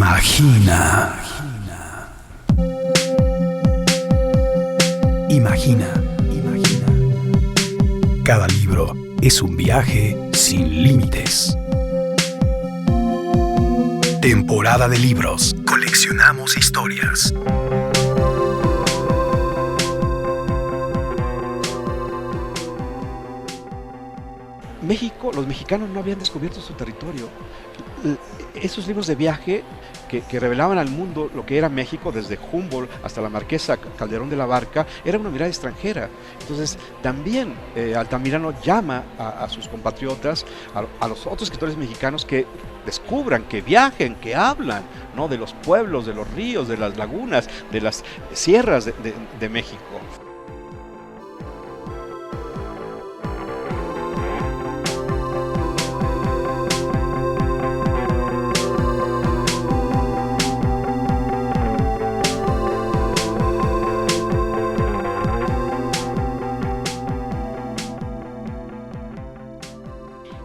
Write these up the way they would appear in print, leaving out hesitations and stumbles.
Imagina. Imagina. Cada libro es un viaje sin límites. Temporada de libros. Coleccionamos historias. México, los mexicanos no habían descubierto su territorio. Esos libros de viaje que revelaban al mundo lo que era México, desde Humboldt hasta la Marquesa Calderón de la Barca, era una mirada extranjera. Entonces también Altamirano llama a sus compatriotas, a los otros escritores mexicanos, que descubran, que viajen, que hablan, ¿no?, de los pueblos, de los ríos, de las lagunas, de las sierras de México.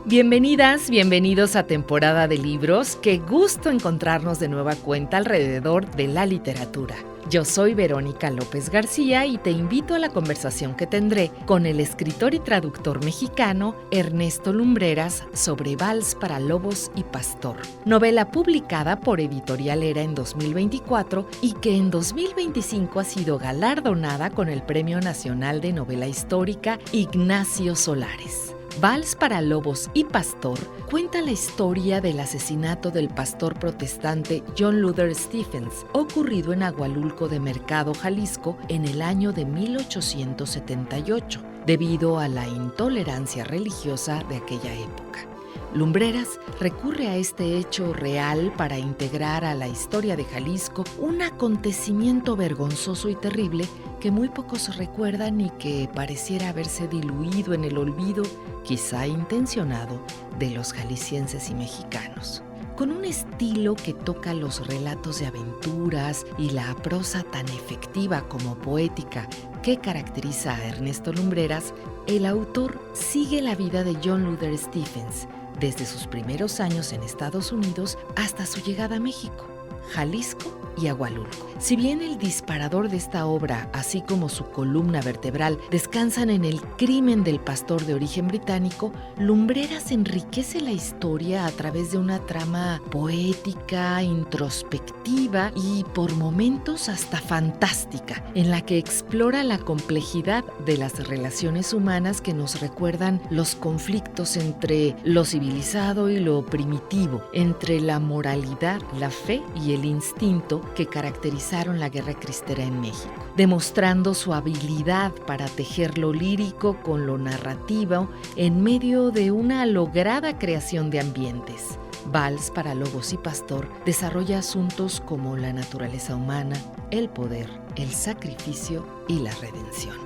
Bienvenidas, bienvenidos a Temporada de Libros. Qué gusto encontrarnos de nueva cuenta alrededor de la literatura. Yo soy Verónica López García y te invito a la conversación que tendré con el escritor y traductor mexicano Ernesto Lumbreras sobre Vals para Lobos y Pastor, novela publicada por Editorial Era en 2024 y que en 2025 ha sido galardonada con el Premio Nacional de Novela Histórica Ignacio Solares. Vals para Lobos y Pastor cuenta la historia del asesinato del pastor protestante John Luther Stephens, ocurrido en Agualulco de Mercado, Jalisco, en el año de 1878, debido a la intolerancia religiosa de aquella época. Lumbreras recurre a este hecho real para integrar a la historia de Jalisco un acontecimiento vergonzoso y terrible que muy pocos recuerdan y que pareciera haberse diluido en el olvido, quizá intencionado, de los jaliscienses y mexicanos. Con un estilo que toca los relatos de aventuras y la prosa tan efectiva como poética que caracteriza a Ernesto Lumbreras, el autor sigue la vida de John Luther Stephens, desde sus primeros años en Estados Unidos hasta su llegada a México, Jalisco y Agualulco. Si bien el disparador de esta obra, así como su columna vertebral, descansan en el crimen del pastor de origen británico, Lumbreras enriquece la historia a través de una trama poética, introspectiva y por momentos hasta fantástica, en la que explora la complejidad de las relaciones humanas que nos recuerdan los conflictos entre lo civilizado y lo primitivo, entre la moralidad, la fe y el instinto que caracterizaron la guerra cristera en México, demostrando su habilidad para tejer lo lírico con lo narrativo en medio de una lograda creación de ambientes. Vals para Lobos y Pastor desarrolla asuntos como la naturaleza humana, el poder, el sacrificio y la redención.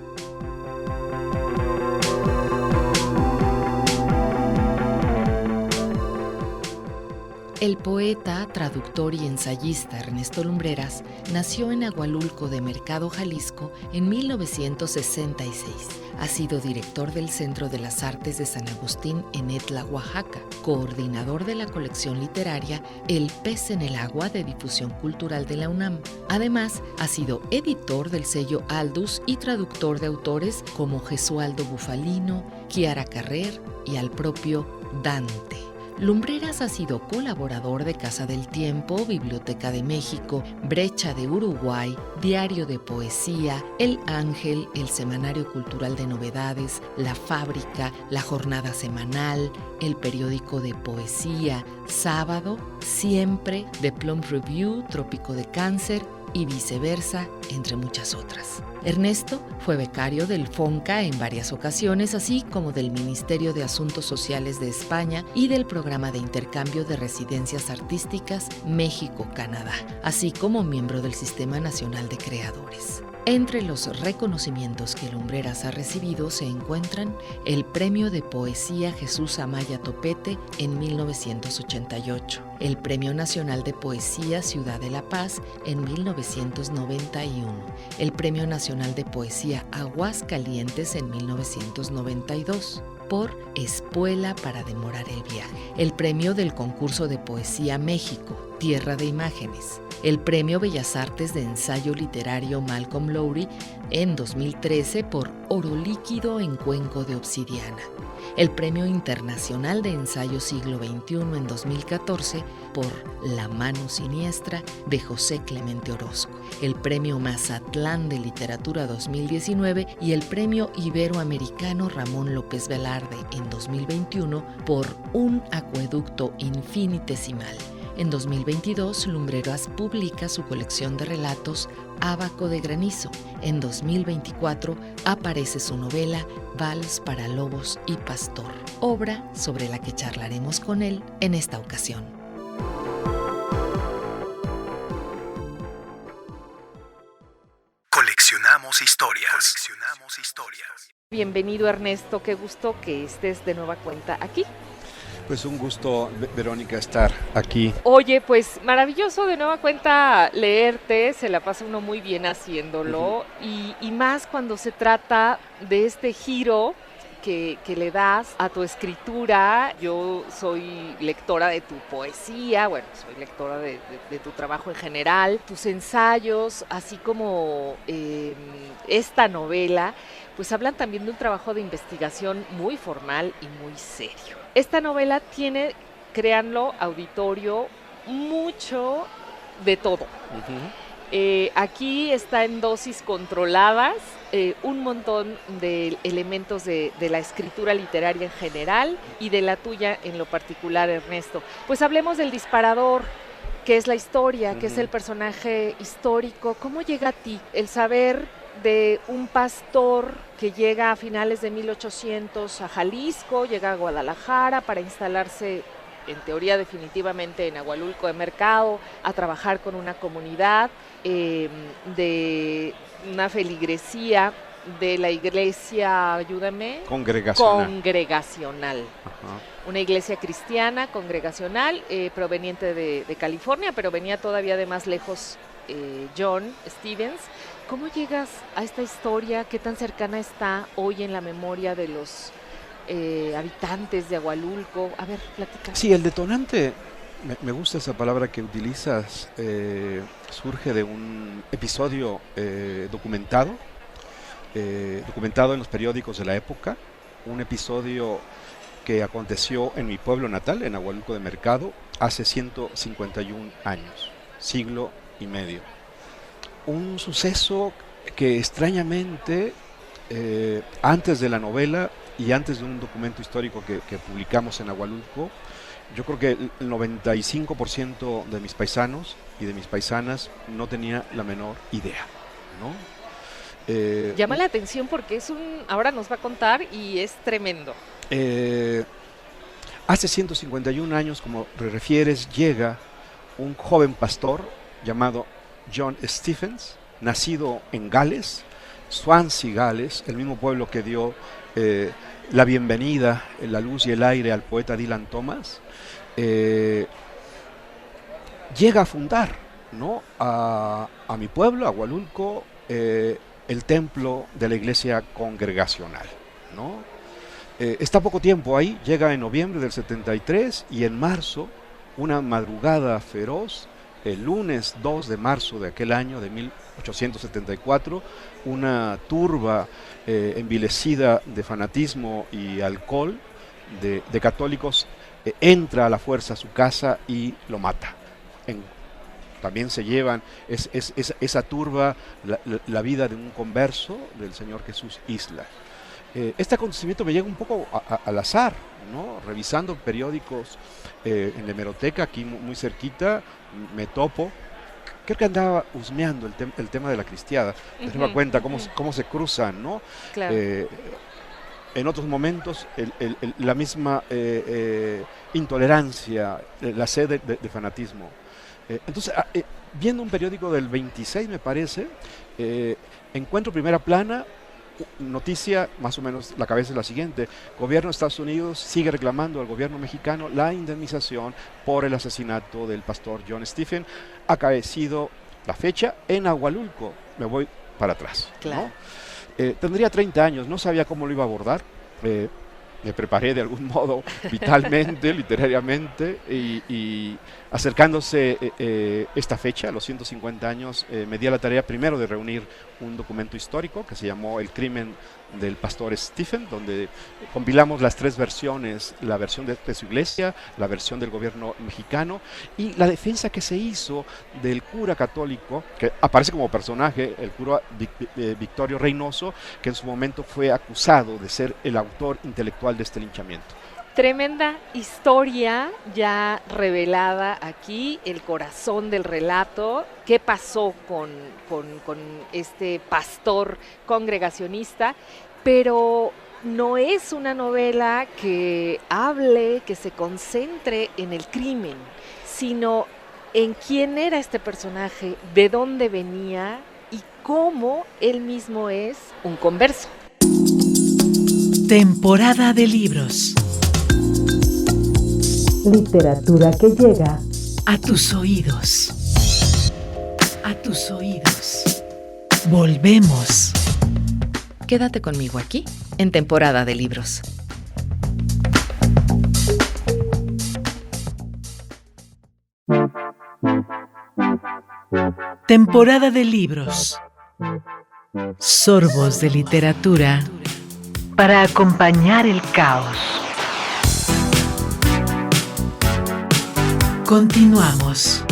El poeta, traductor y ensayista Ernesto Lumbreras nació en Agualulco de Mercado, Jalisco, en 1966. Ha sido director del Centro de las Artes de San Agustín en Etla, Oaxaca, coordinador de la colección literaria El Pez en el Agua de Difusión Cultural de la UNAM. Además, ha sido editor del sello Aldus y traductor de autores como Gesualdo Bufalino, Chiara Carrer y al propio Dante. Lumbreras ha sido colaborador de Casa del Tiempo, Biblioteca de México, Brecha de Uruguay, Diario de Poesía, El Ángel, el Semanario Cultural de Novedades, La Fábrica, La Jornada Semanal, el Periódico de Poesía, Sábado, Siempre, The Plum Review, Trópico de Cáncer y Viceversa, entre muchas otras. Ernesto fue becario del FONCA en varias ocasiones, así como del Ministerio de Asuntos Sociales de España y del Programa de Intercambio de Residencias Artísticas México-Canadá, así como miembro del Sistema Nacional de Creadores. Entre los reconocimientos que Lumbreras ha recibido se encuentran el Premio de Poesía Jesús Amaya Topete en 1988, el Premio Nacional de Poesía Ciudad de la Paz en 1991, el Premio Nacional de Poesía Aguascalientes en 1992, por Espuela para demorar el viaje, el premio del concurso de poesía México, Tierra de Imágenes, el premio Bellas Artes de ensayo literario Malcolm Lowry en 2013 por Oro líquido en cuenco de obsidiana, el premio internacional de ensayo siglo XXI en 2014 por La mano siniestra de José Clemente Orozco, el premio Mazatlán de literatura 2019 y el premio iberoamericano Ramón López Velarde en 2021 por Un acueducto infinitesimal. En 2022, Lumbreras publica su colección de relatos Ábaco de granizo. En 2024 aparece su novela Vals para lobos y pastor, obra sobre la que charlaremos con él en esta ocasión. Coleccionamos historias. Bienvenido, Ernesto, qué gusto que estés de nueva cuenta aquí. Pues un gusto, Verónica, estar aquí. Oye, pues maravilloso de nueva cuenta leerte, se la pasa uno muy bien haciéndolo, y más cuando se trata de este giro que le das a tu escritura. Yo soy lectora de tu poesía, bueno, soy lectora de tu trabajo en general, tus ensayos, así como esta novela, pues hablan también de un trabajo de investigación muy formal y muy serio. Esta novela tiene, créanlo, auditorio, mucho de todo. Aquí está en dosis controladas, un montón de elementos de la escritura literaria en general y de la tuya en lo particular, Ernesto. Pues hablemos del disparador, que es la historia, que es el personaje histórico. ¿Cómo llega a ti el saber de un pastor que llega a finales de 1800 a Jalisco, llega a Guadalajara para instalarse, en teoría definitivamente, en Agualulco de Mercado, a trabajar con una comunidad de una feligresía de la iglesia, ayúdame, congregacional. Ajá. Una iglesia cristiana congregacional proveniente de California, pero venía todavía de más lejos John Stevens. ¿Cómo llegas a esta historia? ¿Qué tan cercana está hoy en la memoria de los habitantes de Agualulco? A ver, platica. Sí, el detonante, me gusta esa palabra que utilizas, surge de un episodio documentado en los periódicos de la época, un episodio que aconteció en mi pueblo natal, en Agualulco de Mercado, hace 151 años, siglo y medio. Un suceso que extrañamente, antes de la novela y antes de un documento histórico que publicamos en Agualulco, yo creo que el 95% de mis paisanos y de mis paisanas no tenía la menor idea, ¿no? Llama la atención porque ahora nos va a contar y es tremendo. Hace 151 años, como refieres, llega un joven pastor llamado John Stephens, nacido en Gales, Swansea, Gales, el mismo pueblo que dio la bienvenida, la luz y el aire al poeta Dylan Thomas. Llega a fundar, ¿no?, a mi pueblo, a Agualulco, el templo de la iglesia congregacional, ¿no? Está poco tiempo ahí, llega en noviembre del 73 y en marzo, una madrugada feroz, el lunes 2 de marzo de aquel año, de 1874, una turba envilecida de fanatismo y alcohol de católicos entra a la fuerza a su casa y lo mata. También se llevan esa turba la vida de un converso, del señor Jesús Isla. Este acontecimiento me llega un poco al azar, ¿no? Revisando periódicos en la hemeroteca, aquí muy cerquita, me topo. Creo que andaba husmeando el tema de la cristiada. Me doy cuenta cómo se cruzan, ¿no? Claro. En otros momentos, la misma intolerancia, la sed de fanatismo. Entonces, viendo un periódico del 26, me parece, encuentro primera plana, noticia, más o menos la cabeza es la siguiente: gobierno de Estados Unidos sigue reclamando al gobierno mexicano la indemnización por el asesinato del pastor John Stephen, acaecido la fecha en Agualulco. Me voy para atrás, claro, ¿no? Tendría 30 años, no sabía cómo lo iba a abordar. me preparé de algún modo vitalmente, literariamente, y acercándose esta fecha, los 150 años, me di a la tarea primero de reunir un documento histórico que se llamó El crimen del pastor Stephen, donde compilamos las tres versiones, la versión de su iglesia, la versión del gobierno mexicano y la defensa que se hizo del cura católico, que aparece como personaje, el cura Victorio Reynoso, que en su momento fue acusado de ser el autor intelectual de este linchamiento. Tremenda historia ya revelada aquí, el corazón del relato, qué pasó con este pastor congregacionista, pero no es una novela que hable, que se concentre en el crimen, sino en quién era este personaje, de dónde venía y cómo él mismo es un converso. Temporada de libros. Literatura que llega A tus oídos. A tus oídos. Volvemos. Quédate conmigo aquí, en Temporada de Libros. Temporada de libros. Sorbos de literatura para acompañar el caos. Continuamos.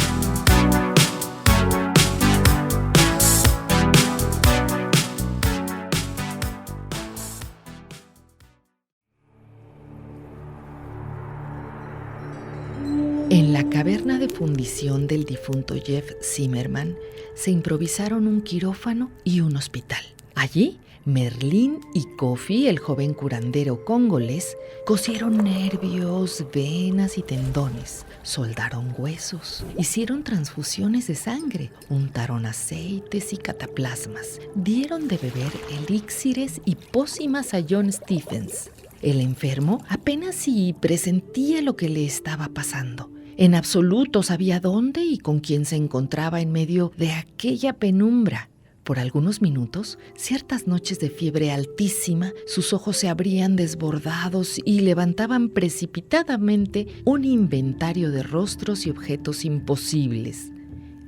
En la caverna de fundición del difunto Jeff Zimmerman se improvisaron un quirófano y un hospital. Allí, Merlín y Kofi, el joven curandero congolés, cosieron nervios, venas y tendones, soldaron huesos, hicieron transfusiones de sangre, untaron aceites y cataplasmas, dieron de beber elixires y pócimas a John Stephens. El enfermo apenas si presentía lo que le estaba pasando. En absoluto sabía dónde y con quién se encontraba en medio de aquella penumbra. Por algunos minutos, ciertas noches de fiebre altísima, sus ojos se abrían desbordados y levantaban precipitadamente un inventario de rostros y objetos imposibles.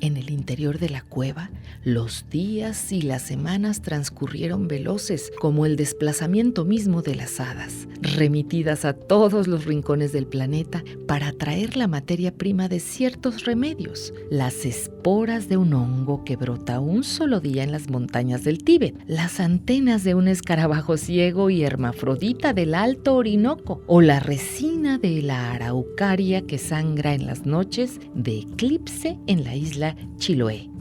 En el interior de la cueva, los días y las semanas transcurrieron veloces como el desplazamiento mismo de las hadas, remitidas a todos los rincones del planeta para traer la materia prima de ciertos remedios, las esporas de un hongo que brota un solo día en las montañas del Tíbet, las antenas de un escarabajo ciego y hermafrodita del Alto Orinoco, o la resina de la araucaria que sangra en las noches de eclipse en la isla Chiloé.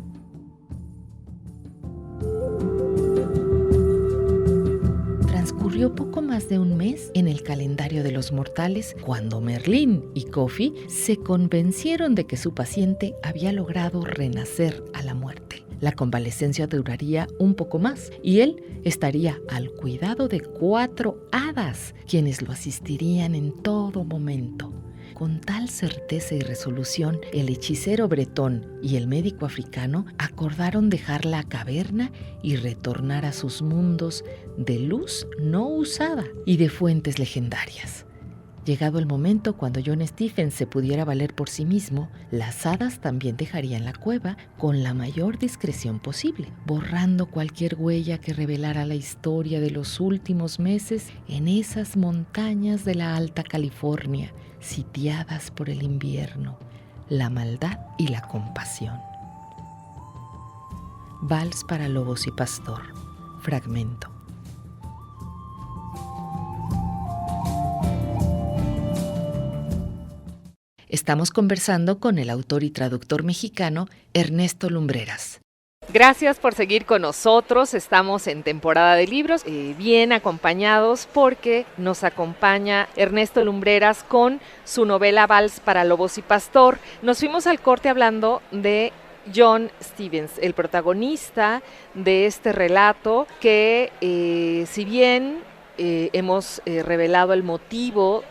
Transcurrió poco más de un mes en el calendario de los mortales cuando Merlín y Kofi se convencieron de que su paciente había logrado renacer a la muerte. La convalecencia duraría un poco más y él estaría al cuidado de 4 hadas, quienes lo asistirían en todo momento. Con tal certeza y resolución, el hechicero bretón y el médico africano acordaron dejar la caverna y retornar a sus mundos de luz no usada y de fuentes legendarias. Llegado el momento cuando John Stephens se pudiera valer por sí mismo, las hadas también dejarían la cueva con la mayor discreción posible, borrando cualquier huella que revelara la historia de los últimos meses en esas montañas de la Alta California, sitiadas por el invierno, la maldad y la compasión. Vals para lobos y pastor. Fragmento. Estamos conversando con el autor y traductor mexicano Ernesto Lumbreras. Gracias por seguir con nosotros, estamos en Temporada de Libros, bien acompañados porque nos acompaña Ernesto Lumbreras con su novela Vals para lobos y pastor. Nos fuimos al corte hablando de John Stephens, el protagonista de este relato que si bien hemos revelado el motivo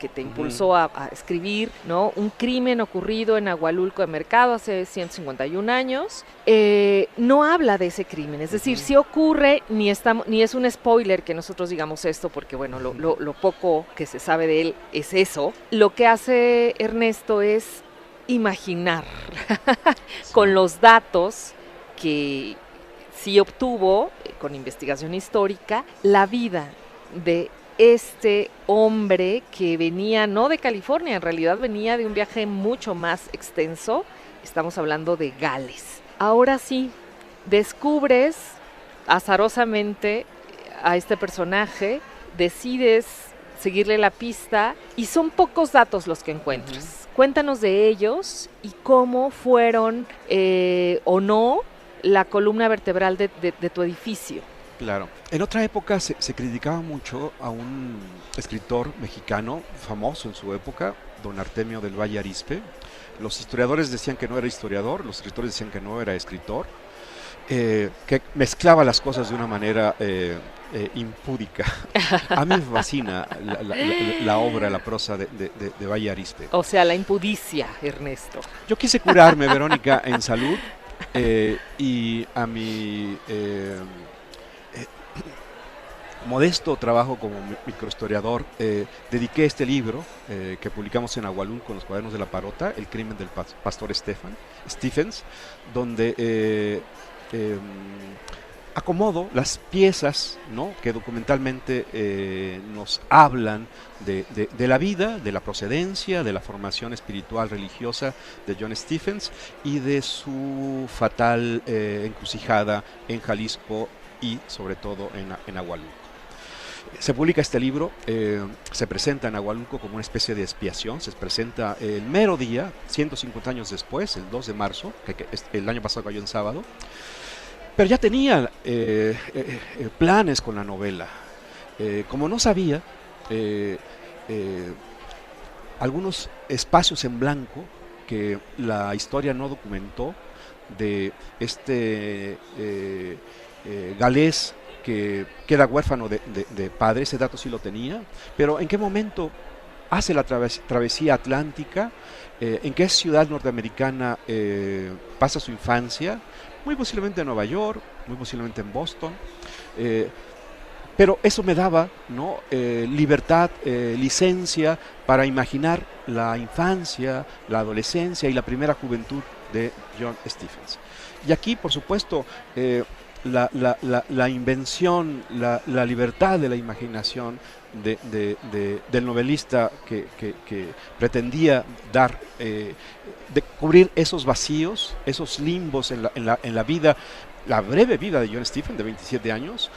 que te impulsó a escribir, ¿no? Un crimen ocurrido en Agualulco de Mercado hace 151 años. No habla de ese crimen, es decir, sí ocurre, ni es un spoiler que nosotros digamos esto, porque bueno, lo poco que se sabe de él es eso. Lo que hace Ernesto es imaginar con los datos que sí obtuvo con investigación histórica la vida de este hombre que venía no de California, en realidad venía de un viaje mucho más extenso. Estamos hablando de Gales. Ahora sí, descubres azarosamente a este personaje, decides seguirle la pista y son pocos datos los que encuentras. Cuéntanos de ellos y cómo fueron o no la columna vertebral de tu edificio. Claro. En otra época se criticaba mucho a un escritor mexicano famoso en su época, don Artemio del Valle Arizpe. Los historiadores decían que no era historiador, los escritores decían que no era escritor, que mezclaba las cosas de una manera impúdica. A mí me fascina la obra, la prosa de Valle Arizpe. O sea, la impudicia, Ernesto. Yo quise curarme, Verónica, en salud, y a mi modesto trabajo como microhistoriador, dediqué este libro que publicamos en Agualulco con los Cuadernos de la Parota, El crimen del pastor Stephens, donde acomodo las piezas, ¿no?, que documentalmente nos hablan de la vida, de la procedencia, de la formación espiritual religiosa de John Stephens y de su fatal encrucijada en Jalisco y sobre todo en Agualulco. Se publica este libro, se presenta en Agualulco como una especie de expiación, se presenta el mero día, 150 años después, el 2 de marzo, que el año pasado cayó en sábado, pero ya tenía planes con la novela. Como no sabía, algunos espacios en blanco que la historia no documentó de este galés que queda huérfano de padre, ese dato sí lo tenía, pero ¿en qué momento hace la travesía atlántica? ¿En qué ciudad norteamericana pasa su infancia? Muy posiblemente en Nueva York, muy posiblemente en Boston, pero eso me daba, ¿no?, libertad, licencia para imaginar la infancia, la adolescencia y la primera juventud de John Stephens. Y aquí, por supuesto, la invención, la libertad de la imaginación del novelista que pretendía de cubrir esos vacíos, esos limbos en la vida, la breve vida de John Stephens, de 27 años,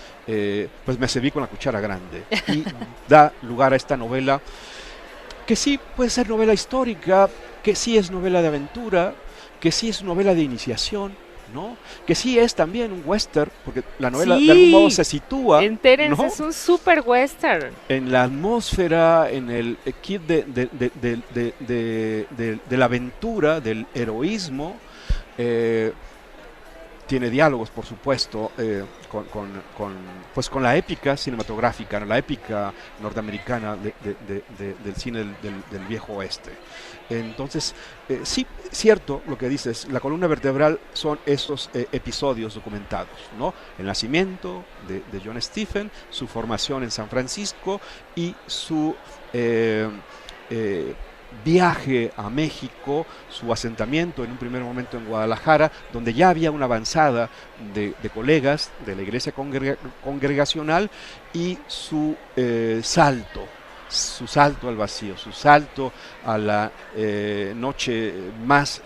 pues me serví con la cuchara grande y da lugar a esta novela que sí puede ser novela histórica, que sí es novela de aventura, que sí es novela de iniciación, ¿no?, que sí es también un western, porque la novela de algún modo se sitúa, Terence, ¿no?, es un super western. En la atmósfera, en el kit de la aventura, del heroísmo. Tiene diálogos, por supuesto, con la épica cinematográfica, ¿no?, la épica norteamericana del cine del viejo oeste. Entonces, sí, cierto lo que dices, la columna vertebral son estos episodios documentados, ¿no? El nacimiento de John Stephens, su formación en San Francisco y su viaje a México, su asentamiento en un primer momento en Guadalajara, donde ya había una avanzada de colegas de la iglesia congregacional, y su salto al vacío, su salto a la noche más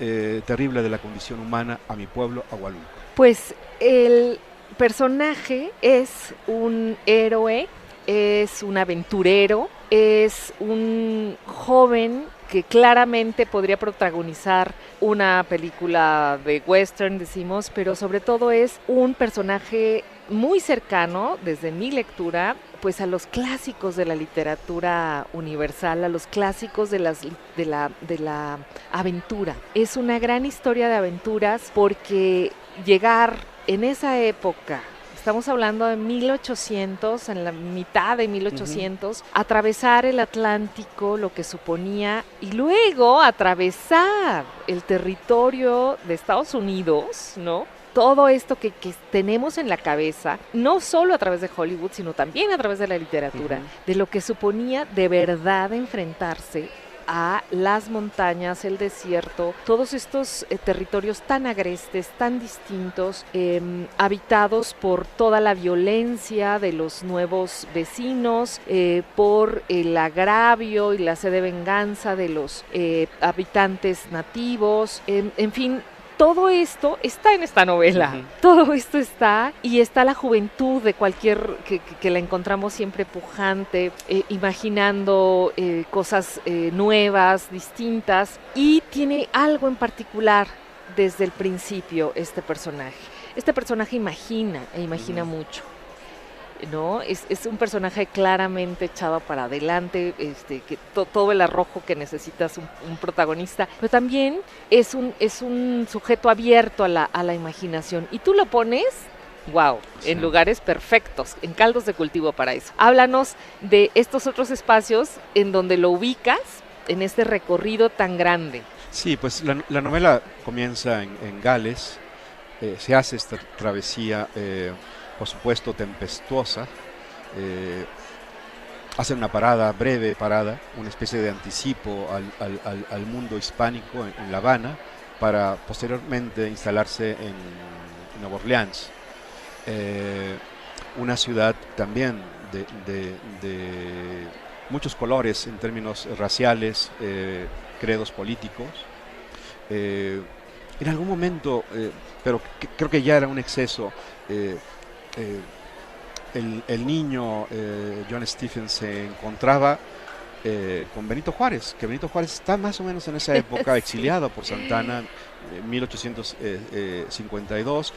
terrible de la condición humana, a mi pueblo, Agualulco. Pues el personaje es un héroe, es un aventurero, es un joven que claramente podría protagonizar una película de western, decimos, pero sobre todo es un personaje muy cercano, desde mi lectura, pues a los clásicos de la literatura universal, a los clásicos de la aventura. Es una gran historia de aventuras porque llegar en esa época, Estamos hablando de 1800, en la mitad de 1800, atravesar el Atlántico, lo que suponía, y luego atravesar el territorio de Estados Unidos, ¿no? Todo esto que tenemos en la cabeza, no solo a través de Hollywood, sino también a través de la literatura, de lo que suponía de verdad enfrentarse a las montañas, el desierto, todos estos territorios tan agrestes, tan distintos, habitados por toda la violencia de los nuevos vecinos, por el agravio y la sed de venganza de los habitantes nativos, en fin. Todo esto está en esta novela, todo esto está, y está la juventud de cualquier, que la encontramos siempre pujante, imaginando cosas nuevas, distintas, y tiene algo en particular desde el principio este personaje. Este personaje imagina mucho, ¿no? Es un personaje claramente echado para adelante, que todo el arrojo que necesitas un protagonista, pero también es un sujeto abierto a la imaginación, y tú lo pones, wow, sí, en lugares perfectos, en caldos de cultivo para eso. Háblanos de estos otros espacios en donde lo ubicas en este recorrido tan grande. Sí, pues la novela comienza en Gales, se hace esta travesía, por supuesto tempestuosa, hacen una breve parada, una especie de anticipo al mundo hispánico en La Habana, para posteriormente instalarse en Nueva Orleans, una ciudad también de muchos colores en términos raciales, credos políticos. En algún momento, pero creo que ya era un exceso, el niño John Stephens se encontraba con Benito Juárez, que Benito Juárez está más o menos en esa época exiliado por Santana en 1852,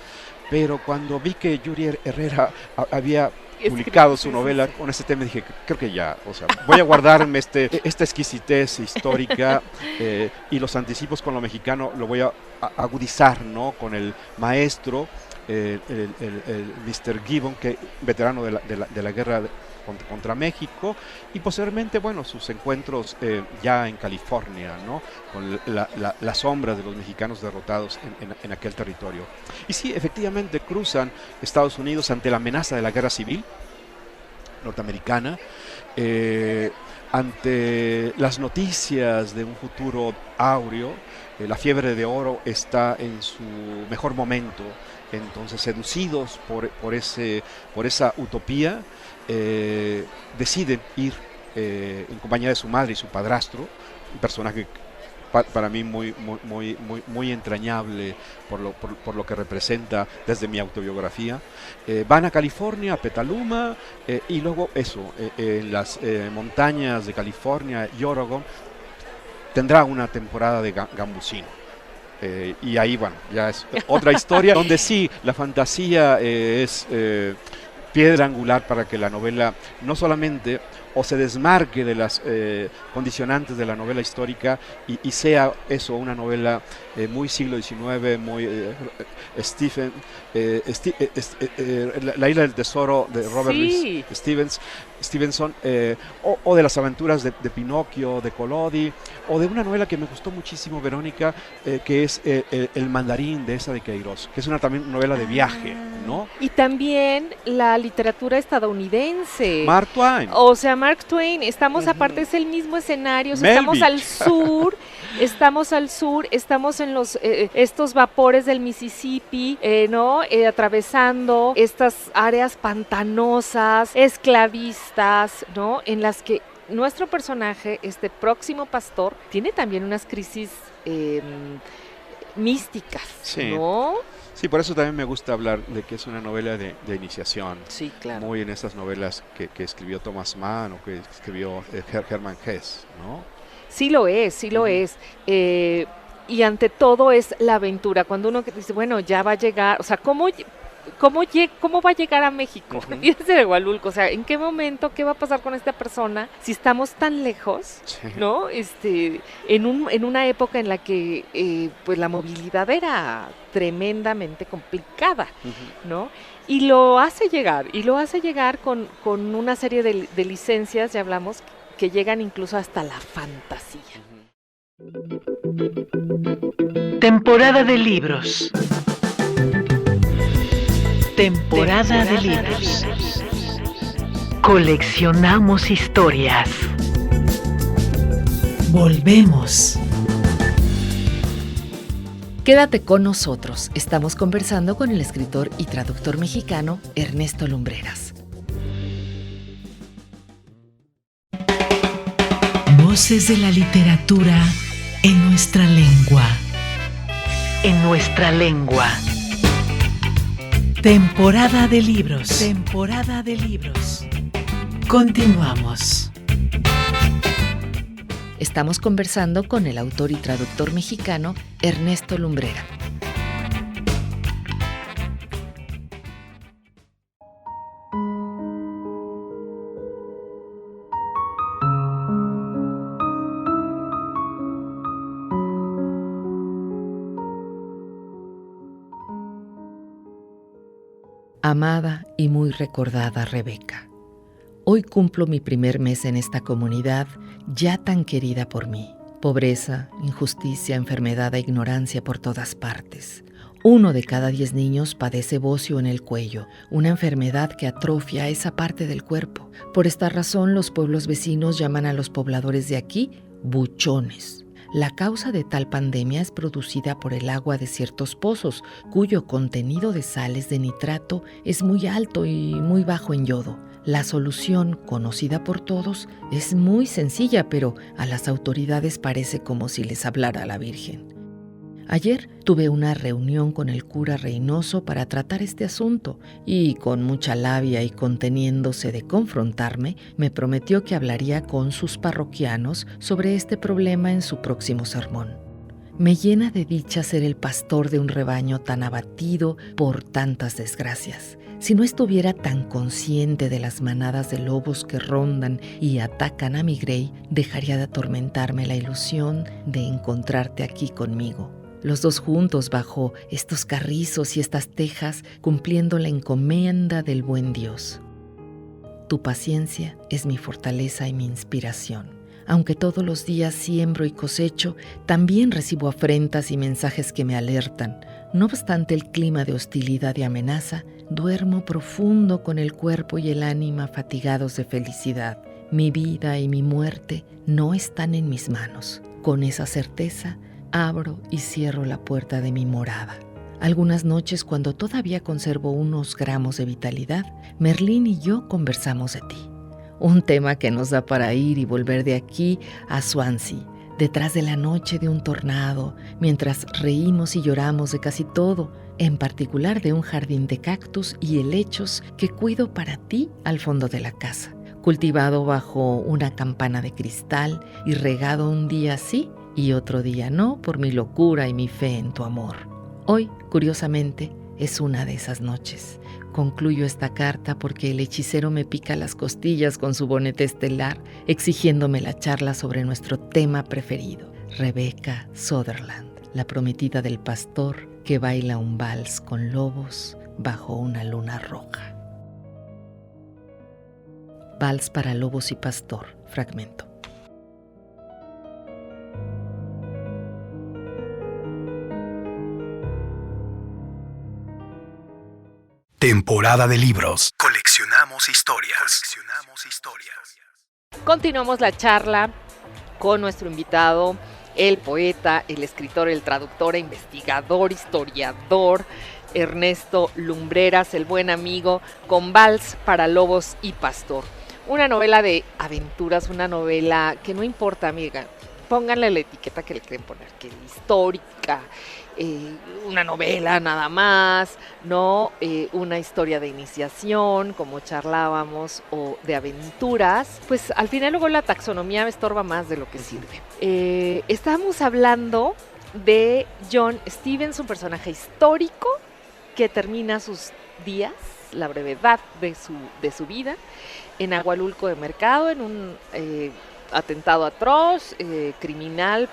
pero cuando vi que Yuri Herrera había publicado su novela con este tema, dije, creo que ya, o sea, voy a guardarme esta exquisitez histórica, y los anticipos con lo mexicano lo voy a agudizar, ¿no? Con el maestro, el Mr. Gibbon, que veterano de la guerra contra México, y posteriormente, bueno, sus encuentros ya en California, ¿no? Con la sombra de los mexicanos derrotados en aquel territorio. Y sí, efectivamente cruzan Estados Unidos ante la amenaza de la guerra civil norteamericana, ante las noticias de un futuro áureo. La fiebre de oro está en su mejor momento. Entonces, seducidos por esa utopía, deciden ir en compañía de su madre y su padrastro, un personaje para mí muy entrañable por lo que representa desde mi autobiografía. Van a California, a Petaluma, y luego en las montañas de California y Oregon tendrá una temporada de gambusino. Y ahí, bueno, ya es otra historia, donde sí, la fantasía es piedra angular para que la novela no solamente o se desmarque de las condicionantes de la novela histórica y sea eso, una novela muy siglo XIX, muy La isla del tesoro de Robert Louis Stevenson, o de las aventuras de Pinocchio, de Collodi, o de una novela que me gustó muchísimo, Verónica, que es El mandarín, de esa de Queiroz, que es también novela de viaje, ¿no? Y también la literatura estadounidense. Mark Twain. O sea, Mark Twain, estamos aparte, es el mismo escenario, o sea, estamos al sur, estamos en los estos vapores del Mississippi, ¿no? Atravesando estas áreas pantanosas, esclavistas, ¿no? En las que nuestro personaje, este próximo pastor, tiene también unas crisis místicas, sí, ¿no? Sí, por eso también me gusta hablar de que es una novela de iniciación. Sí, claro. Muy en esas novelas que escribió Thomas Mann o que escribió Hermann Hesse, ¿no? Sí lo es, sí lo es. Y ante todo es la aventura. Cuando uno dice, bueno, ya va a llegar, o sea, ¿cómo ¿cómo va a llegar a México? Ujú. Y desde Nehualulco, o sea, ¿en qué momento, qué va a pasar con esta persona si estamos tan lejos, Sí. ¿no? En una época en la que pues la movilidad era tremendamente complicada, Ujú. ¿no? Y lo hace llegar con una serie de licencias, ya hablamos, que llegan incluso hasta la fantasía. Temporada de libros. Temporada de libros. Coleccionamos historias. Volvemos. Quédate con nosotros. Estamos conversando con el escritor y traductor mexicano Ernesto Lumbreras. Voces de la literatura en nuestra lengua. En nuestra lengua. Temporada de libros. Temporada de libros. Continuamos. Estamos conversando con el autor y traductor mexicano Ernesto Lumbrera. Amada y muy recordada Rebeca, hoy cumplo mi primer mes en esta comunidad ya tan querida por mí. Pobreza, injusticia, enfermedad e ignorancia por todas partes. 1 de cada 10 niños padece bocio en el cuello, una enfermedad que atrofia esa parte del cuerpo. Por esta razón, los pueblos vecinos llaman a los pobladores de aquí buchones. La causa de tal pandemia es producida por el agua de ciertos pozos, cuyo contenido de sales de nitrato es muy alto y muy bajo en yodo. La solución, conocida por todos, es muy sencilla, pero a las autoridades parece como si les hablara la Virgen. Ayer tuve una reunión con el cura Reynoso para tratar este asunto y, con mucha labia y conteniéndose de confrontarme, me prometió que hablaría con sus parroquianos sobre este problema en su próximo sermón. Me llena de dicha ser el pastor de un rebaño tan abatido por tantas desgracias. Si no estuviera tan consciente de las manadas de lobos que rondan y atacan a mi grey, dejaría de atormentarme la ilusión de encontrarte aquí conmigo. Los dos juntos bajo estos carrizos y estas tejas, cumpliendo la encomienda del buen Dios. Tu paciencia es mi fortaleza y mi inspiración. Aunque todos los días siembro y cosecho, también recibo afrentas y mensajes que me alertan. No obstante el clima de hostilidad y amenaza, duermo profundo con el cuerpo y el ánima fatigados de felicidad. Mi vida y mi muerte no están en mis manos. Con esa certeza, abro y cierro la puerta de mi morada. Algunas noches, cuando todavía conservo unos gramos de vitalidad, Merlín y yo conversamos de ti. Un tema que nos da para ir y volver de aquí a Swansea, detrás de la noche de un tornado, mientras reímos y lloramos de casi todo, en particular de un jardín de cactus y helechos que cuido para ti al fondo de la casa, cultivado bajo una campana de cristal y regado un día sí y otro día no por mi locura y mi fe en tu amor. Hoy, curiosamente, es una de esas noches. Concluyo esta carta porque el hechicero me pica las costillas con su bonete estelar, exigiéndome la charla sobre nuestro tema preferido, Rebecca Sutherland, la prometida del pastor que baila un vals con lobos bajo una luna roja. Vals para lobos y pastor, fragmento. Temporada de libros. Coleccionamos historias. Continuamos la charla con nuestro invitado, el poeta, el escritor, el traductor e investigador, historiador, Ernesto Lumbreras, el buen amigo, con Vals para lobos y pastor. Una novela de aventuras, una novela que no importa, amiga, pónganle la etiqueta que le quieren poner, que es histórica, una novela nada más, no una historia de iniciación, como charlábamos, o de aventuras. Pues al final luego la taxonomía me estorba más de lo que sirve. Estábamos hablando de John Stevens, un personaje histórico que termina sus días, la brevedad de su vida, en Agualulco de Mercado, en un atentado atroz, criminal,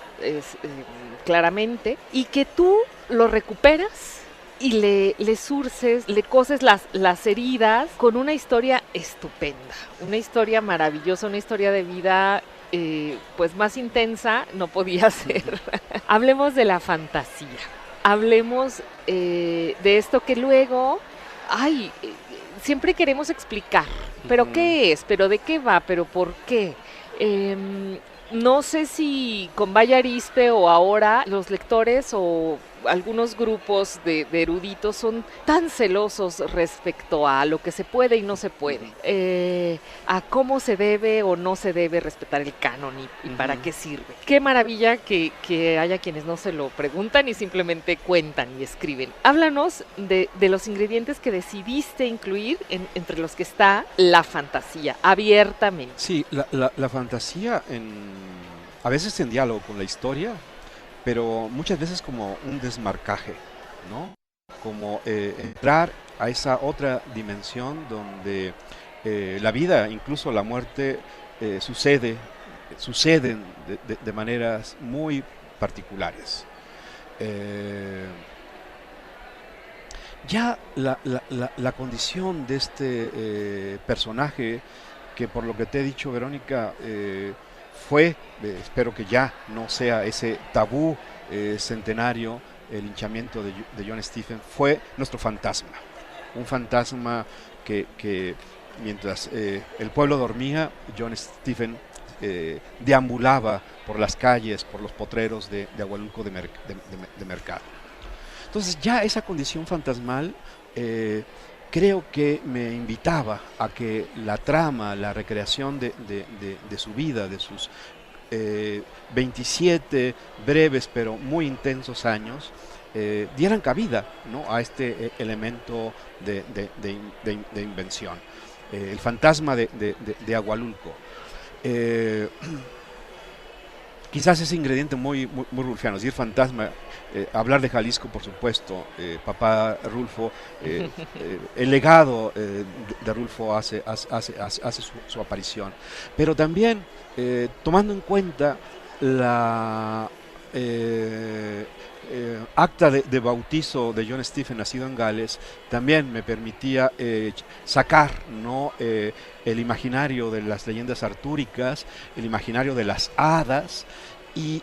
claramente, y que tú lo recuperas y le surces, le coses las heridas con una historia estupenda, una historia maravillosa, una historia de vida pues más intensa no podía ser. Hablemos de la fantasía, hablemos de esto que luego, siempre queremos explicar, pero ¿qué es? ¿Pero de qué va? ¿Pero por qué? No sé si con Valle Arizpe o ahora los lectores o algunos grupos de eruditos son tan celosos respecto a lo que se puede y no se puede, a cómo se debe o no se debe respetar el canon y para qué sirve. Qué maravilla que haya quienes no se lo preguntan y simplemente cuentan y escriben. Háblanos de los ingredientes que decidiste incluir entre los que está la fantasía, abiertamente. Sí, la fantasía a veces en diálogo con la historia, pero muchas veces como un desmarcaje, ¿no? Como entrar a esa otra dimensión donde la vida, incluso la muerte, suceden de maneras muy particulares. Ya la condición de este personaje, que por lo que te he dicho, Verónica, fue, espero que ya no sea ese tabú centenario, el linchamiento de John Stephen, fue nuestro fantasma. Un fantasma que mientras el pueblo dormía, John Stephen deambulaba por las calles, por los potreros de Agualulco de Mercado. Entonces ya esa condición fantasmal creo que me invitaba a que la trama, la recreación de su vida, de sus 27 breves pero muy intensos años, dieran cabida, ¿no?, a este elemento de invención. El fantasma de Agualulco. Quizás ese ingrediente muy rulfiano, es decir, fantasma, hablar de Jalisco, por supuesto, papá Rulfo, el legado de Rulfo hace su aparición, pero también tomando en cuenta la acta de bautizo de John Stephen, nacido en Gales, también me permitía sacar, ¿no?, el imaginario de las leyendas artúricas, el imaginario de las hadas, y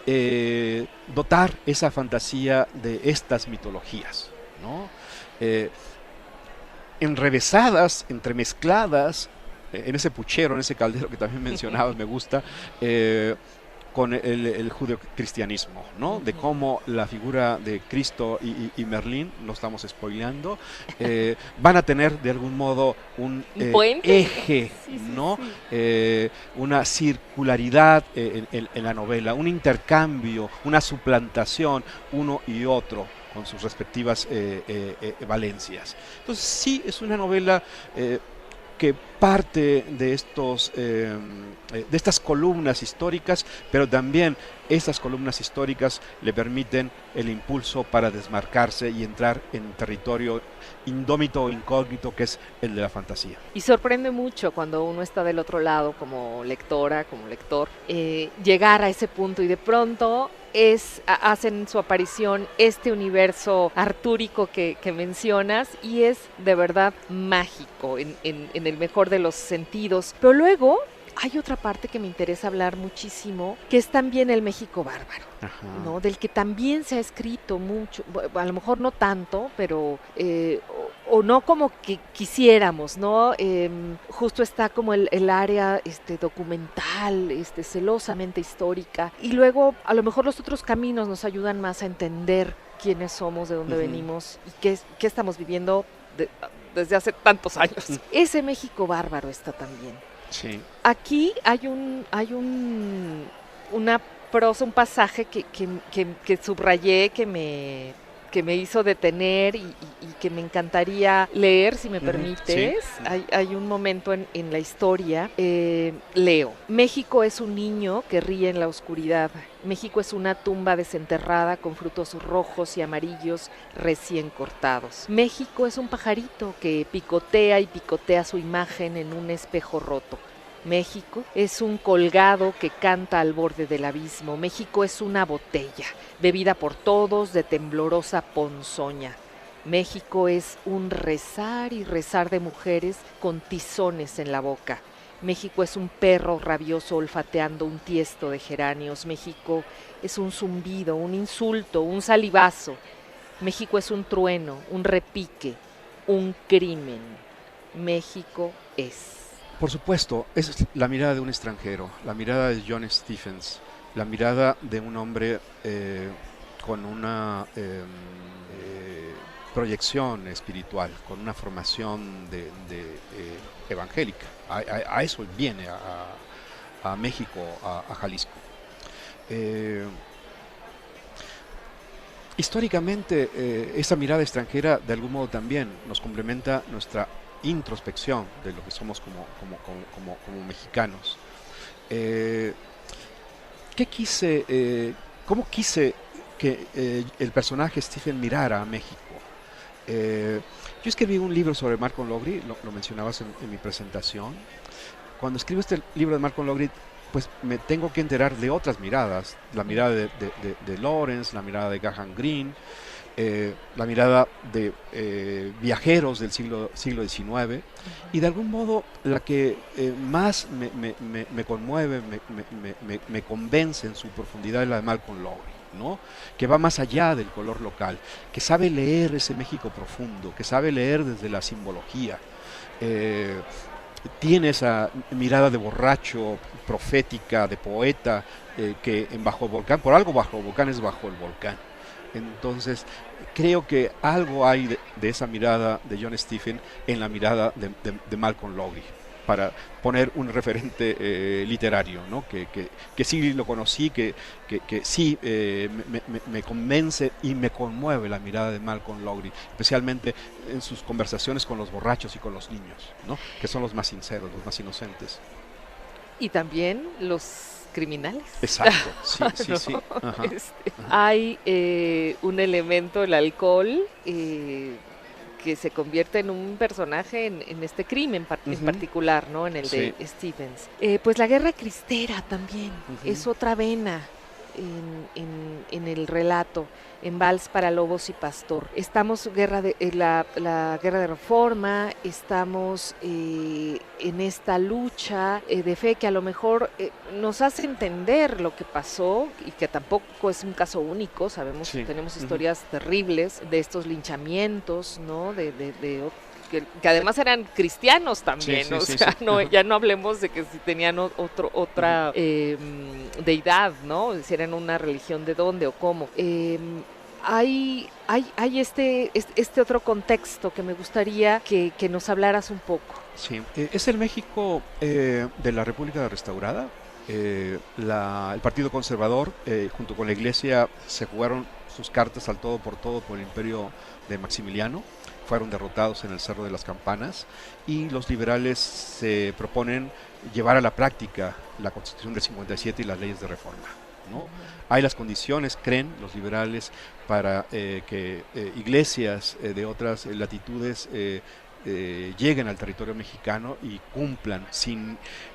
dotar esa fantasía de estas mitologías, ¿no? Enrevesadas, entremezcladas, en ese puchero, en ese caldero que también mencionabas, me gusta, con el judeocristianismo, ¿no? De cómo la figura de Cristo y Merlín, no estamos spoileando, van a tener de algún modo un eje, ¿no? Una circularidad en la novela, un intercambio, una suplantación, uno y otro, con sus respectivas valencias. Entonces sí, es una novela que parte de estas columnas históricas, pero también estas columnas históricas le permiten el impulso para desmarcarse y entrar en territorio indómito o incógnito, que es el de la fantasía. Y sorprende mucho cuando uno está del otro lado como lectora, como lector, llegar a ese punto y de pronto hacen su aparición este universo artúrico que mencionas, y es de verdad mágico en el mejor de los sentidos. Pero luego hay otra parte que me interesa hablar muchísimo, que es también el México bárbaro, ¿no? Del que también se ha escrito mucho, a lo mejor no tanto, pero o no como que quisiéramos, ¿no? Justo está como el área documental, celosamente histórica, y luego a lo mejor los otros caminos nos ayudan más a entender quiénes somos, de dónde venimos y qué estamos viviendo desde hace tantos años. Ese México bárbaro está también. Sí. Aquí hay una prosa, un pasaje que subrayé, que me hizo detener y que me encantaría leer, si me Ujú, permites. sí. Hay un momento en la historia. Leo. México es un niño que ríe en la oscuridad. México es una tumba desenterrada con frutos rojos y amarillos recién cortados. México es un pajarito que picotea y picotea su imagen en un espejo roto. México es un colgado que canta al borde del abismo. México es una botella, bebida por todos de temblorosa ponzoña. México es un rezar y rezar de mujeres con tizones en la boca. México es un perro rabioso olfateando un tiesto de geranios. México es un zumbido, un insulto, un salivazo. México es un trueno, un repique, un crimen. México es. Por supuesto, esa es la mirada de un extranjero, la mirada de John Stephens, la mirada de un hombre con una proyección espiritual, con una formación evangélica. A eso viene a México, a Jalisco. Históricamente, esa mirada extranjera de algún modo también nos complementa nuestra introspección de lo que somos como mexicanos. ¿Cómo quise que el personaje Stephen mirara a México? Yo escribí un libro sobre Malcolm Lowry, lo mencionabas en mi presentación. Cuando escribo este libro de Malcolm Lowry, pues me tengo que enterar de otras miradas, la mirada de Lawrence, la mirada de Graham Greene, la mirada de viajeros del siglo XIX, y de algún modo la que más me conmueve, me convence en su profundidad es la de Malcolm Lowry, ¿no? Que va más allá del color local, que sabe leer ese México profundo, que sabe leer desde la simbología. Tiene esa mirada de borracho, profética, de poeta, que en Bajo el Volcán, por algo Bajo el Volcán es Bajo el Volcán. Entonces, creo que algo hay de esa mirada de John Stephen en la mirada de Malcolm Lowry, para poner un referente literario, ¿no? que sí lo conocí, que sí me convence y me conmueve la mirada de Malcolm Lowry, especialmente en sus conversaciones con los borrachos y con los niños, ¿no? Que son los más sinceros, los más inocentes. Y también los criminales. Exacto, sí, sí, ¿no? sí. Ajá, ajá. Hay un elemento, el alcohol, que se convierte en un personaje en este crimen en particular, ¿no? En el de Stephens. Pues la guerra cristera también es otra vena en el relato, en Vals para Lobos y Pastor. Estamos la guerra de Reforma, estamos en esta lucha de fe que a lo mejor nos hace entender lo que pasó, y que tampoco es un caso único. Sabemos que tenemos historias terribles de estos linchamientos, ¿no? Que además eran cristianos también, ya no hablemos de que si tenían otra deidad, ¿no? Si eran una religión de dónde o cómo. Hay este otro contexto que me gustaría que nos hablaras un poco. Sí, es el México de la República Restaurada. El Partido Conservador, junto con la Iglesia, se jugaron sus cartas al todo por el imperio de Maximiliano. Fueron derrotados en el Cerro de las Campanas, y los liberales se proponen llevar a la práctica la Constitución del 57 y las leyes de reforma, ¿no? Hay las condiciones, creen los liberales, para que iglesias de otras latitudes lleguen al territorio mexicano y cumplan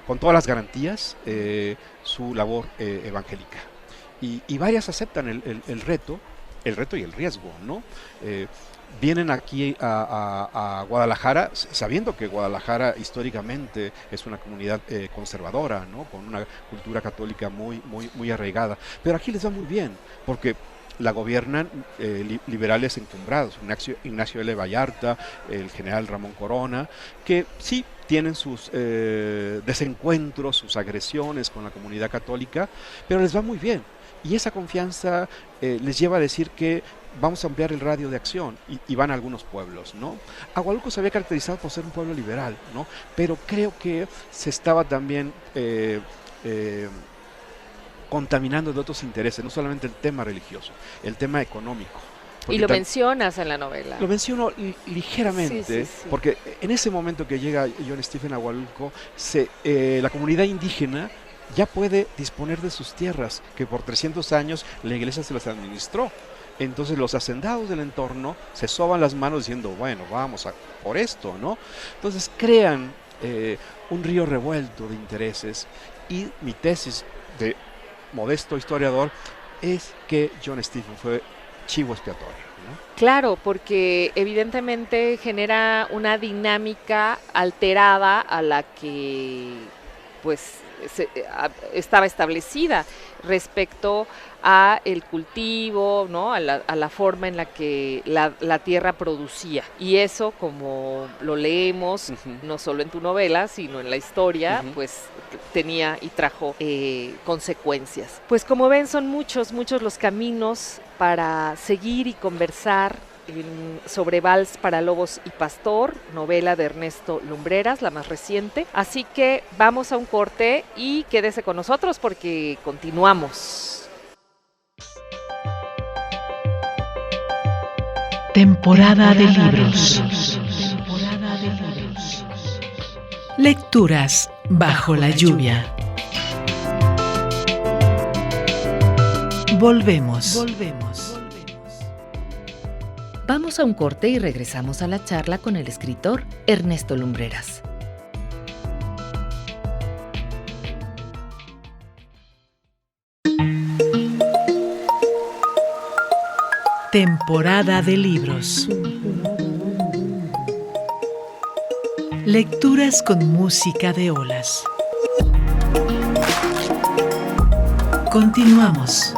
con todas las garantías su labor evangélica. Y varias aceptan el reto y el riesgo, ¿no? Vienen aquí a Guadalajara, sabiendo que Guadalajara históricamente es una comunidad conservadora, ¿no? Con una cultura católica muy arraigada, pero aquí les va muy bien, porque la gobiernan liberales encumbrados, Ignacio L. Vallarta, el general Ramón Corona, que sí tienen sus desencuentros, sus agresiones con la comunidad católica, pero les va muy bien. Y esa confianza les lleva a decir que vamos a ampliar el radio de acción, y van a algunos pueblos, ¿no? Agualuco se había caracterizado por ser un pueblo liberal, ¿no? Pero creo que se estaba también contaminando de otros intereses, no solamente el tema religioso, el tema económico. Y lo mencionas en la novela. Lo menciono ligeramente, Sí. porque en ese momento que llega John Stephen a Hualulco, la comunidad indígena ya puede disponer de sus tierras, que por 300 años la iglesia se las administró. Entonces los hacendados del entorno se soban las manos diciendo, bueno, vamos por esto, ¿no? Entonces crean un río revuelto de intereses, y mi tesis de modesto historiador es que John Stephen fue chivo expiatorio, ¿no? Claro, porque evidentemente genera una dinámica alterada a la que pues estaba establecida respecto a el cultivo, ¿no? a la forma en la que la tierra producía. Y eso, como lo leemos, no solo en tu novela, sino en la historia, pues tenía y trajo consecuencias. Pues como ven, son muchos los caminos para seguir y conversar sobre Vals para Lobos y Pastor, novela de Ernesto Lumbreras, la más reciente. Así que vamos a un corte y quédese con nosotros porque continuamos. Temporada de libros. Lecturas bajo la lluvia. Volvemos. Vamos a un corte y regresamos a la charla con el escritor Ernesto Lumbreras. Temporada de libros. Lecturas con música de olas. Continuamos.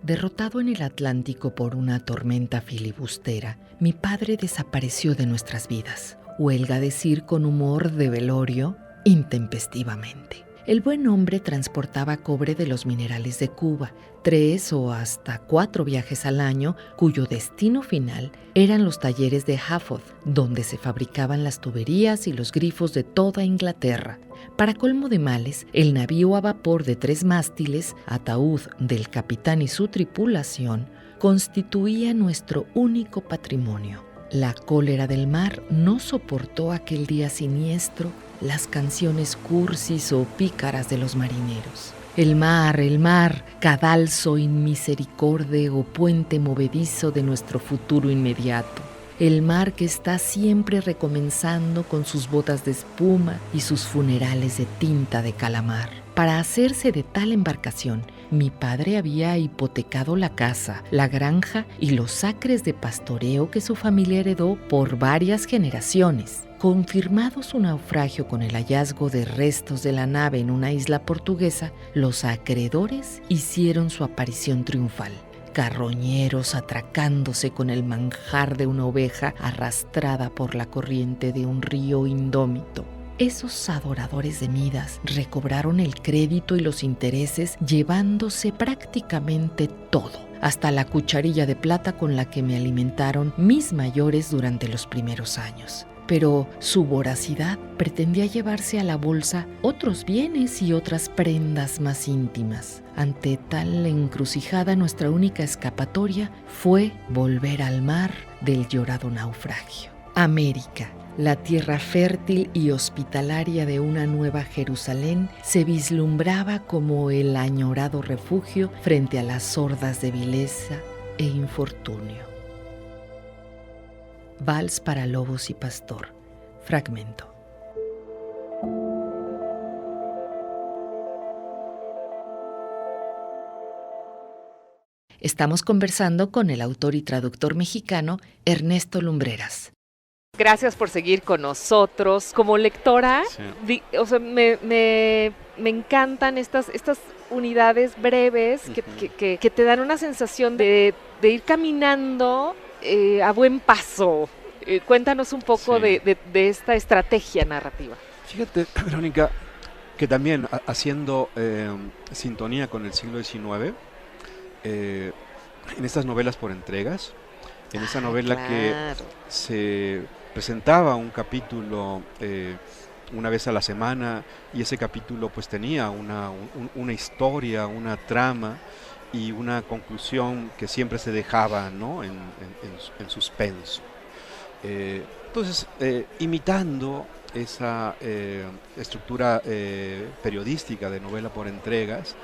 Derrotado en el Atlántico por una tormenta filibustera, mi padre desapareció de nuestras vidas. Huelga decir con humor de velorio, intempestivamente. El buen hombre transportaba cobre de los minerales de Cuba, 3 o hasta 4 viajes al año, cuyo destino final eran los talleres de Hafod, donde se fabricaban las tuberías y los grifos de toda Inglaterra. Para colmo de males, el navío a vapor de 3 mástiles, ataúd del capitán y su tripulación, constituía nuestro único patrimonio. La cólera del mar no soportó aquel día siniestro las canciones cursis o pícaras de los marineros. El mar, cadalso inmisericorde o puente movedizo de nuestro futuro inmediato. El mar que está siempre recomenzando con sus botas de espuma y sus funerales de tinta de calamar. Para hacerse de tal embarcación, mi padre había hipotecado la casa, la granja y los acres de pastoreo que su familia heredó por varias generaciones. Confirmado su naufragio con el hallazgo de restos de la nave en una isla portuguesa, los acreedores hicieron su aparición triunfal. Carroñeros atracándose con el manjar de una oveja arrastrada por la corriente de un río indómito. Esos adoradores de Midas recobraron el crédito y los intereses, llevándose prácticamente todo, hasta la cucharilla de plata con la que me alimentaron mis mayores durante los primeros años. Pero su voracidad pretendía llevarse a la bolsa otros bienes y otras prendas más íntimas. Ante tal encrucijada, nuestra única escapatoria fue volver al mar del llorado naufragio. América, la tierra fértil y hospitalaria de una nueva Jerusalén, se vislumbraba como el añorado refugio frente a las hordas de vileza e infortunio. Vals para Lobos y Pastor. Fragmento. Estamos conversando con el autor y traductor mexicano Ernesto Lumbreras. Gracias por seguir con nosotros. Como lectora, Sí. Me encantan estas unidades breves que te dan una sensación de ir caminando a buen paso. Cuéntanos un poco Sí. de esta estrategia narrativa. Fíjate, Verónica, que también haciendo sintonía con el siglo XIX, en estas novelas por entregas, en esa novela que Claro. se presentaba un capítulo una vez a la semana, y ese capítulo pues tenía una historia, una trama y una conclusión que siempre se dejaba, ¿no?, en suspenso. Entonces, imitando esa estructura periodística de novela por entregas,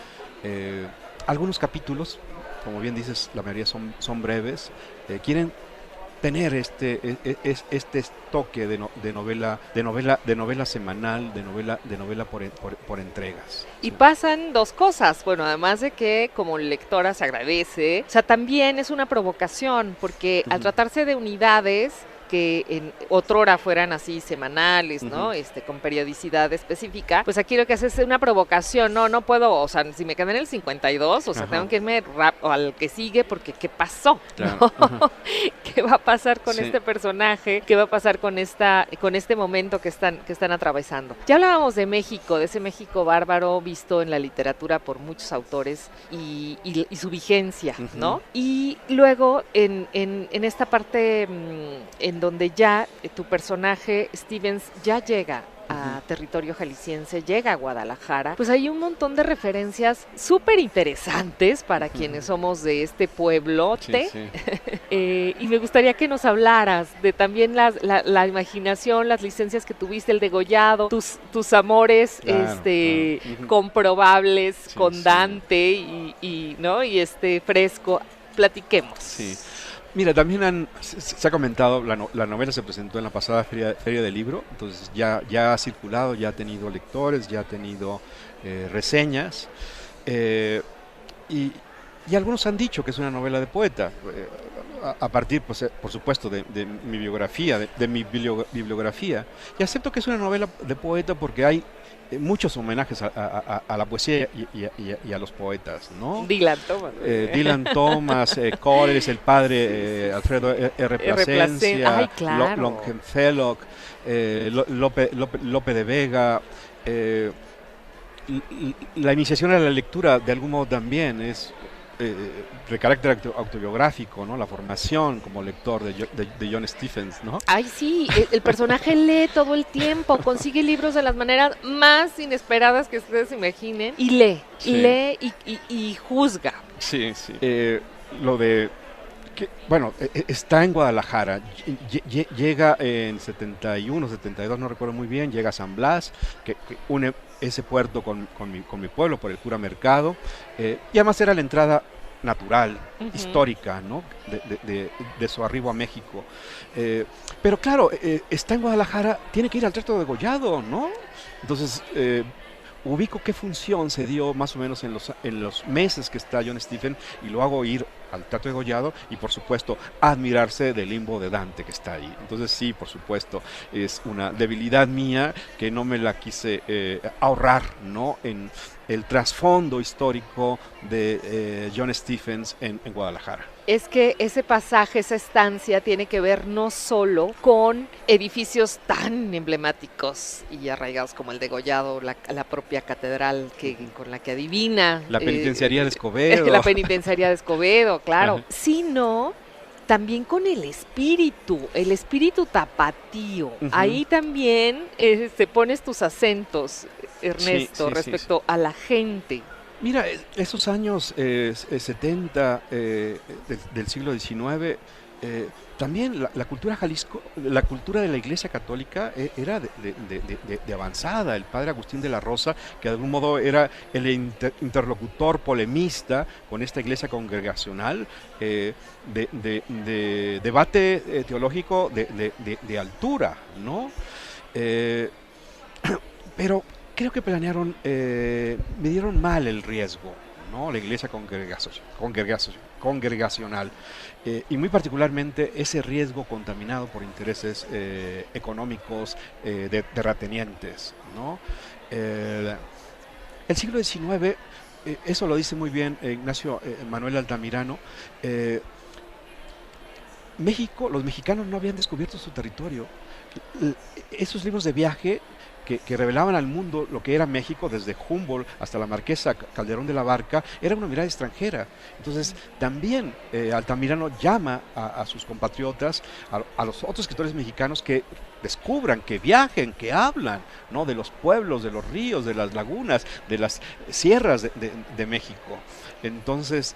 algunos capítulos, como bien dices, la mayoría son breves, quieren tener este toque de novela semanal, de novela por entregas. Y Sí. pasan dos cosas, bueno, además de que como lectora se agradece, o sea, también es una provocación, porque al Ujú. tratarse de unidades que en otrora fueran así semanales, ¿no? Ujú. Con periodicidad específica, pues aquí lo que hace es una provocación, no puedo, o sea, si me quedé en el 52, o sea, Ajá. tengo que irme al que sigue porque ¿qué pasó? Claro, ¿No? ajá. ¿Qué va a pasar con Sí. este personaje? ¿Qué va a pasar con este momento que están atravesando? Ya hablábamos de México, de ese México bárbaro visto en la literatura por muchos autores y su vigencia, Ujú. ¿no? Y luego en esta parte en donde ya tu personaje Stevens ya llega a territorio jalisciense, llega a Guadalajara, pues hay un montón de referencias súper interesantes para quienes somos de este pueblote. Sí, sí. Y me gustaría que nos hablaras de también la imaginación, las licencias que tuviste, el degollado, tus amores Claro, claro. Ujú. comprobables Sí, con sí. Dante ¿no? Y Fresco. Platiquemos. Sí. Mira, también se ha comentado, la novela se presentó en la pasada feria del libro, entonces ya ha circulado, ya ha tenido lectores, ya ha tenido reseñas, y algunos han dicho que es una novela de poeta, a partir, pues, por supuesto, de mi biografía, de mi bibliografía, y acepto que es una novela de poeta porque hay muchos homenajes a la poesía y a los poetas, ¿no? Dylan Thomas. Dylan Thomas, Coleridge, el padre Alfredo R. Plasencia, Ay, claro. Longfellow, Lope de Vega. La iniciación a la lectura, de algún modo, también es de carácter autobiográfico, ¿no? La formación como lector de John Stephens, ¿no? Ay, sí, el personaje lee todo el tiempo, consigue libros de las maneras más inesperadas que ustedes imaginen y lee, Sí. y juzga. Sí, sí. Lo de bueno, está en Guadalajara, llega en 71, 72, no recuerdo muy bien, llega a San Blas, que une ese puerto con mi pueblo por el Cura Mercado, y además era la entrada natural, histórica, ¿no? de su arribo a México. Pero claro, está en Guadalajara, tiene que ir al Teatro de Degollado, ¿no? Entonces, ubico qué función se dio más o menos en los meses que está John Stephens, y lo hago ir al Teatro de Degollado y, por supuesto, admirarse del Limbo de Dante que está ahí. Entonces sí, por supuesto, es una debilidad mía que no me la quise ahorrar, ¿no? En el trasfondo histórico de John Stephens en Guadalajara. Es que ese pasaje, esa estancia, tiene que ver no solo con edificios tan emblemáticos y arraigados como el Degollado, la propia catedral con la que adivina. La penitenciaría de Escobedo. La penitenciaría de Escobedo, claro. Ajá. Sino también con el espíritu tapatío. Ujú. Ahí también te pones tus acentos, Ernesto, Sí, respecto a la gente. Mira, esos años 70 del siglo XIX, también la cultura Jalisco, la cultura de la Iglesia Católica era de avanzada. El padre Agustín de la Rosa, que de algún modo era el interlocutor polemista con esta iglesia congregacional, de debate teológico de altura, ¿no? Pero creo que midieron mal el riesgo, ¿no? La iglesia congregacional, y muy particularmente ese riesgo contaminado por intereses económicos de terratenientes, ¿no? El siglo XIX, eso lo dice muy bien Ignacio Manuel Altamirano. México, los mexicanos no habían descubierto su territorio. Esos libros de viaje que revelaban al mundo lo que era México desde Humboldt hasta la Marquesa Calderón de la Barca, era una mirada extranjera. Entonces también Altamirano llama a sus compatriotas, a los otros escritores mexicanos que descubran, que viajen, que hablan, ¿no?, de los pueblos, de los ríos, de las lagunas, de las sierras de México. Entonces,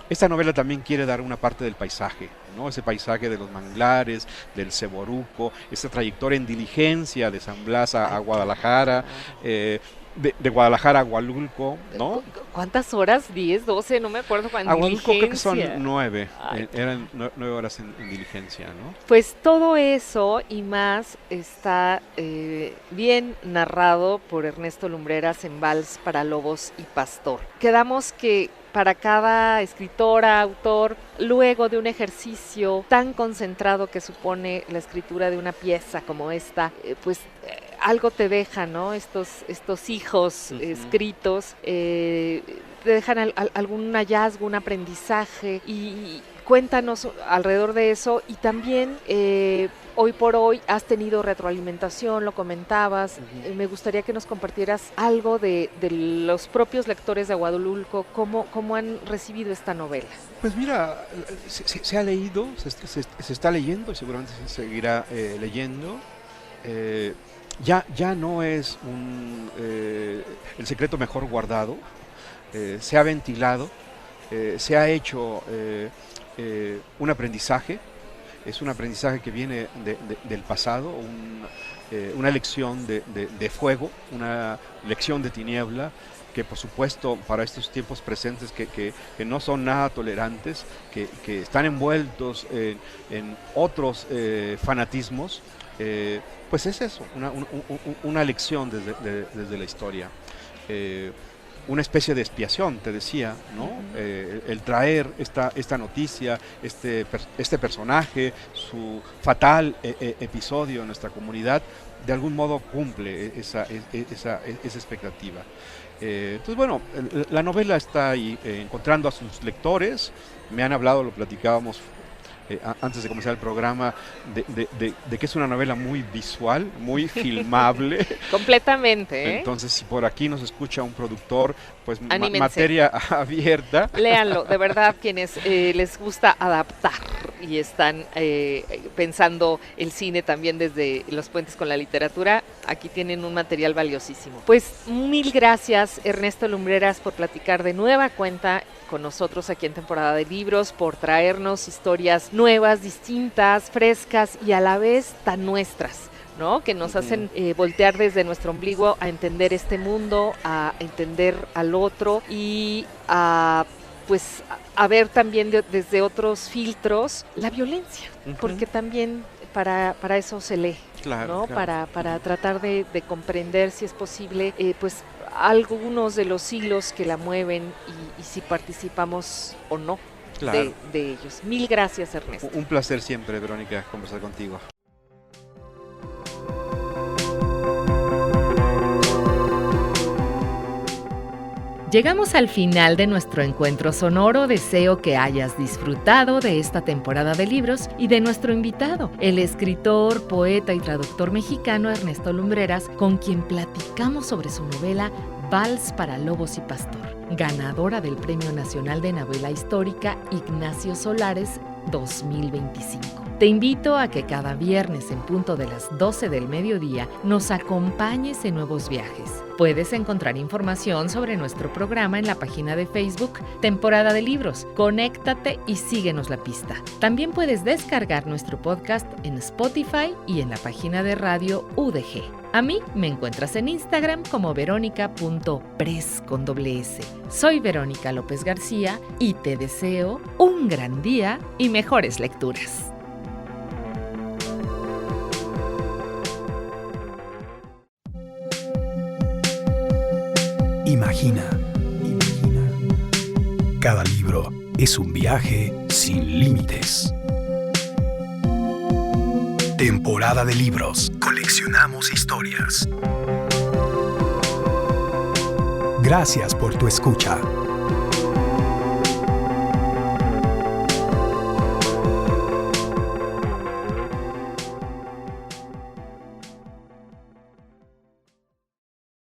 esta novela también quiere dar una parte del paisaje, ¿no? Ese paisaje de los manglares, del Ceboruco, esa trayectoria en diligencia de San Blas a Guadalajara, de Guadalajara a Hualulco, ¿no? ¿Cuántas horas? ¿10, 12? No me acuerdo. A Hualulco creo que son 9, eran 9 horas en diligencia, ¿no? Pues todo eso y más está bien narrado por Ernesto Lumbreras en Vals para Lobos y Pastor. Quedamos que para cada escritora, autor, luego de un ejercicio tan concentrado que supone la escritura de una pieza como esta, algo te deja, ¿no? Estos hijos escritos, te dejan algún hallazgo, un aprendizaje, y cuéntanos alrededor de eso. Y también hoy por hoy has tenido retroalimentación, lo comentabas. Me gustaría que nos compartieras algo de los propios lectores de Hualulco, cómo han recibido esta novela. Pues mira, se ha leído, se está leyendo y seguramente se seguirá leyendo. Ya no es el secreto mejor guardado, se ha ventilado, se ha hecho un aprendizaje. Es un aprendizaje que viene del pasado, una lección de fuego, una lección de tiniebla, que por supuesto para estos tiempos presentes que no son nada tolerantes, que están envueltos en otros fanatismos, pues es eso, una lección desde la historia. Una especie de expiación, te decía, ¿no? El traer esta noticia, este personaje, su fatal episodio en nuestra comunidad, de algún modo cumple esa expectativa. Entonces, bueno, la novela está ahí encontrando a sus lectores. Me han hablado, lo platicábamos antes de comenzar el programa, de que es una novela muy visual, muy filmable. Completamente, Entonces, si por aquí nos escucha un productor, pues materia abierta. Léanlo, de verdad, quienes les gusta adaptar y están pensando el cine también desde los puentes con la literatura, aquí tienen un material valiosísimo. Pues mil gracias, Ernesto Lumbreras, por platicar de nueva cuenta con nosotros aquí en Temporada de Libros, por traernos historias nuevas, distintas, frescas y a la vez tan nuestras, ¿no? Que nos hacen voltear desde nuestro ombligo a entender este mundo, a entender al otro y a ver también desde otros filtros la violencia, porque también para eso se lee, claro, ¿no? Claro. Para tratar de comprender, si es posible, pues algunos de los hilos que la mueven y si participamos o no, claro, de ellos. Mil gracias, Ernesto. Un placer siempre, Verónica, conversar contigo. Llegamos al final de nuestro encuentro sonoro. Deseo que hayas disfrutado de esta temporada de libros y de nuestro invitado, el escritor, poeta y traductor mexicano Ernesto Lumbreras, con quien platicamos sobre su novela Vals para Lobos y Pastor, ganadora del Premio Nacional de Novela Histórica Ignacio Solares 2025. Te invito a que cada viernes en punto de las 12 del mediodía nos acompañes en nuevos viajes. Puedes encontrar información sobre nuestro programa en la página de Facebook Temporada de Libros. Conéctate y síguenos la pista. También puedes descargar nuestro podcast en Spotify y en la página de radio UDG. A mí me encuentras en Instagram como veronica.pres con doble S. Soy Verónica López García y te deseo un gran día y mejores lecturas. Imagina. Cada libro es un viaje sin límites. Temporada de libros. Coleccionamos historias. Gracias por tu escucha.